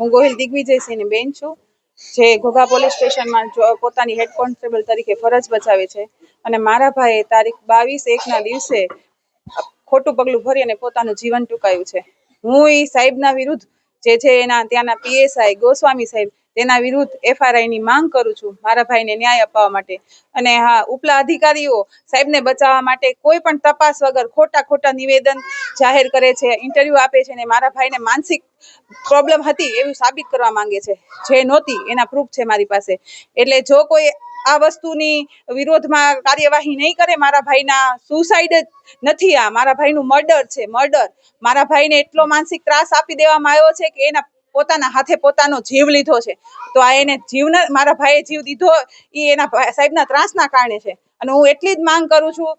હું ગોહિલ દિગ્વિજયસિંહની બેન છું, જે ઘોઘા પોલીસ સ્ટેશનમાં પોતાની હેડ કોન્સ્ટેબલ તરીકે ફરજ બજાવે છે. અને મારા ભાઈએ તારીખ 22/1ના દિવસે ખોટું પગલું ભરી અને પોતાનું જીવન ટૂંકાયું છે. હું એ સાહેબના વિરુદ્ધ જે એના ત્યાંના PSI ગોસ્વામી સાહેબ તેના વિરુદ્ધ FRIની માંગ કરું છું, મારા ભાઈને ન્યાય અપાવવા માટે. અને હા, ઉપલા અધિકારીઓ સાહેબને બચાવવા માટે કોઈ પણ તપાસ વગર ખોટા નિવેદન જાહેર કરે છે, ઇન્ટરવ્યૂ આપે છે અને મારા ભાઈને માનસિક પ્રોબ્લેમ હતી એવું સાબિત કરવા માંગે છે, જે નહોતી એના પ્રૂફ છે મારી પાસે. એટલે જો કોઈ આ વસ્તુની વિરોધમાં કાર્યવાહી નહીં કરે, મારા ભાઈના સુસાઇડ જ નથી, આ મારા ભાઈનું મર્ડર છે, મર્ડર. મારા ભાઈને એટલો માનસિક ત્રાસ આપી દેવામાં આવ્યો છે કે એના પોતાના હાથે પોતાનો જીવ લીધો છે. તો આ એને મારા ભાઈએ જીવ દીધો એ એના સાહેબના ત્રાસના કારણે છે. અને હું એટલી જ માંગ કરું છું,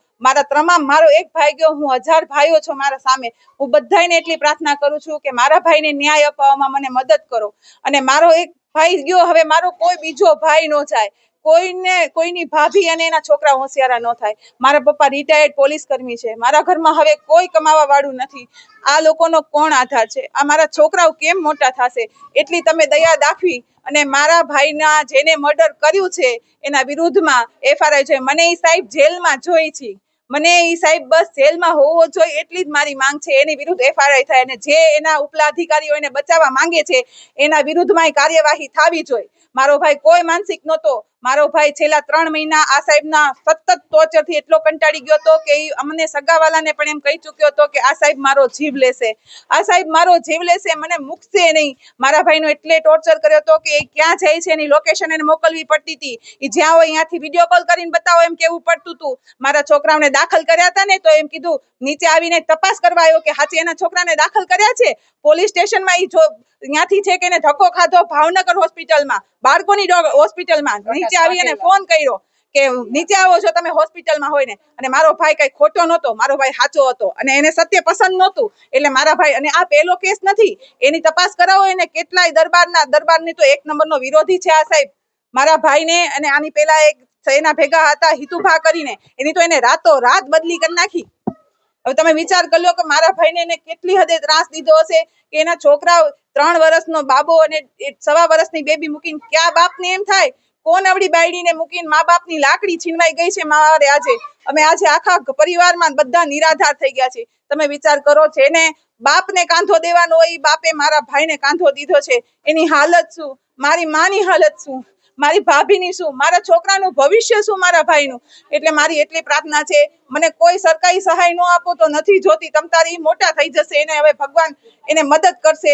મારો એક ભાઈ ગયો, હું 1000 ભાઈઓ છો મારા સામે. હું બધાને એટલી પ્રાર્થના કરું છું કે મારા ભાઈને ન્યાય અપાવવામાં મને મદદ કરો. અને મારો એક ભાઈ ગયો, હવે મારો કોઈ બીજો ભાઈ ન જાય, કોઈની ભાભી અને એના છોકરા હોશિયારા ન થાય. મારા પપ્પા રિટાયર્ડ પોલીસ કર્મી છે, મારા ઘરમાં હવે કોઈ કમાવા વાળું નથી. આ લોકોનો કોણ આધાર છે? આ મારા છોકરાઓ કેમ મોટા થશે? એટલી તમે દયા દાખવી અને મારા ભાઈના જેને મર્ડર કર્યું છે એના વિરુદ્ધમાં FRI છે. મને એ સાહેબ જેલમાં જોઈ છે, મને એ સાહેબ બસ જેલમાં હોવો જોઈએ, એટલી જ મારી માંગ છે. એની વિરુદ્ધ FRI થાય અને જે એના ઉપલા અધિકારીઓ એને બચાવવા માંગે છે એના વિરુદ્ધમાં કાર્યવાહી થવી જોઈએ. મારો ભાઈ કોઈ માનસિક નહોતો. મારો ભાઈ છેલ્લા 3 મહિના આ સાહેબના સતત ટોર્ચરથી એટલો કંટાળી ગયો હતો કે અમને સગાવાલાને પણ એમ કહી ચૂક્યો હતો કે આ સાહેબ મારો જીવ લેશે, આ સાહેબ મારો જીવ લેશે, મને મૂકશે નહીં. મારા ભાઈનો એટલે ટોર્ચર કર્યો હતો કે એ ક્યાં જાય છે એની લોકેશન એને મોકલવી પડતી હતી. એ જ્યાં હોય ત્યાંથી વિડીયો કોલ કરીને બતાવો એમ કેવું પડતું હતું. મારા છોકરાઓને દાખલ કર્યા હતા ને તો એમ કીધું, નીચે આવીને તપાસ કરવા આવ્યો કે સાચે એના છોકરાને દાખલ કર્યા છે. પોલીસ સ્ટેશનમાં ત્યાંથી છે કે એને ધક્કો ખાધો ભાવનગર હોસ્પિટલમાં, બાળકોની હોસ્પિટલમાં. નીચે આવી અને ફોન કર્યો કે નીચે આવો છો તમે હોસ્પિટલમાં હોય ને. અને મારો ભાઈ કઈ ખોટો નહોતો, મારો ભાઈ સાચો હતો અને એને સત્ય પસંદ નહોતું. એટલે મારા ભાઈ, અને આ પહેલો કેસ નથી, એની તપાસ કરાવો. એને કેટલાય દરબારની તો 1 નંબરનો વિરોધી છે આ સાહેબ મારા ભાઈને. અને આની પહેલા એક એના ભેગા હતા હિતુભા કરીને, એની તો એને રાત બદલી કરી નાખી. હવે તમે વિચાર કરી લો કે મારા ભાઈને એને કેટલી હદે ત્રાસ દીધો હશે કે એના છોકરા 3 વર્ષનો બાબો અને 1.25 વર્ષની બેબી મૂકીને ક્યાં બાપને એમ થાય કોણ અવળી બાયડીને મૂકીને મા બાપની લાકડી છીનવાઈ ગઈ છે. મારે આજે આખા પરિવારમાં બધા નિરાધાર થઈ ગયા છે. તમે વિચાર કરો, જેને બાપને કાંધો દેવાનો હોય એ બાપે મારા ભાઈને કાંધો દીધો છે. એની હાલત શું, મારી માની હાલત શું, મારી ભાભીની શું, મારા છોકરાનું ભવિષ્ય શું, મારા ભાઈનું. એટલે મારી એટલી પ્રાર્થના છે, મને કોઈ સરકારી સહાય ન આપો તો નથી જોતી. તમ તારી મોટા થઈ જશે, એને હવે ભગવાન એને મદદ કરશે.